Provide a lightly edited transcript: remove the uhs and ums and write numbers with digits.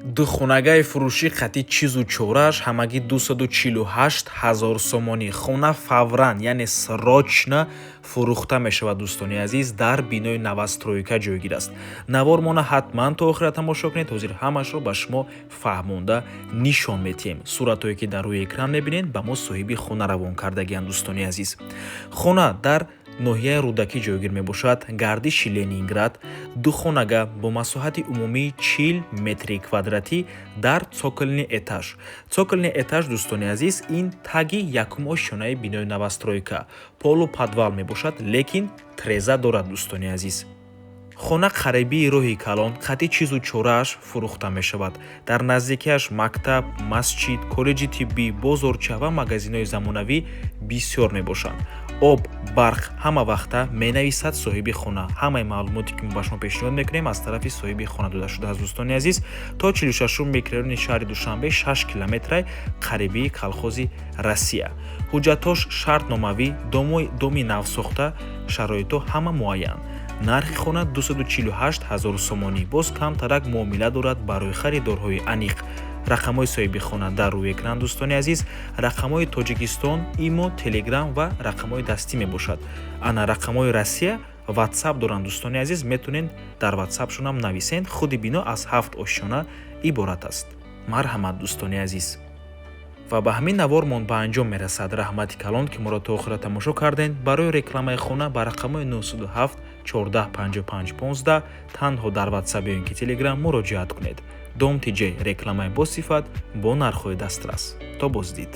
Духонагаи фурӯшӣ қати чизу чорааш ҳамагӣ 248 000 сомонӣ. Хона фавран яъне срочно фурӯхта мешавад. Дӯстони азиз, дар бинои новостройка ҷойгир аст. Навормона ҳатман то охира тамошо кунед. Ҳозир ҳамашро ба шумо фаҳмонда нишон медиҳем. Суратҳое ки дар рӯи экран мебинед ба мо соҳиби хона равон кардагианд. Дӯстони азиз, хона дар ноҳияи рӯдакӣ ҷойгир мебошад. Гардиши Ленинград. Духонага бо масоҳати умумии 40 метри квадратӣ дар цоколни этаж. Цоколни этаж, дӯстони азиз, ин таги якум ошёнаи бинои новостройка. Полу подвал мебошад, лекин треза дорад. Дӯстони азиз, хона қарибии роҳи калон қати чизу чорааш фурӯхта мешавад. Дар наздикиаш мактаб, масҷид, коллеҷи тиббӣ, бозорча ва магазинҳои замонавӣ бисёр мебошанд. Об, барқ ҳама вақта менависад соҳиби хона. Ҳамаи маълумоте ки мо ба шумо пешниҳод мекунем аз тарафи соҳиби хона дода шудааст. Дӯстони азиз, то 46-ум микрорайони шаҳри Душанбе 6 километраи қарибии колхози Россия. Ҳуҷҷатҳош шартномавӣ, доми навсохта, шароито ҳама муайян. Нархи хона 248 000 сомонӣ. Боз камтарак муомила дорад барои харидорҳои аниқ. Рақамҳои соҳиби хона дар рӯи экран. Дӯстони азиз, рақамҳои Тоҷикистон, Имо, Телеграм ва рақамҳои дастӣ мебошад. Ана рақамҳои Россия WhatsApp доранд. Дӯстони азиз, метавонед дар WhatsApp-шонам нависед. худи бино аз 7 ошёна иборат аст. Марҳамат, дӯстони азиз. ва ба ҳамин навормон ба анҷом мерасад. Раҳмати калон ки моро то охира тамошо кардем. Барои рекламаи хона ба рақамҳои 907 14 55 15 танҳо дар WhatsApp ё ин ки Telegram муроҷиат кунед. Дом Тиҷей, рекламаи босифат бо нархҳои дастрас. То боздид.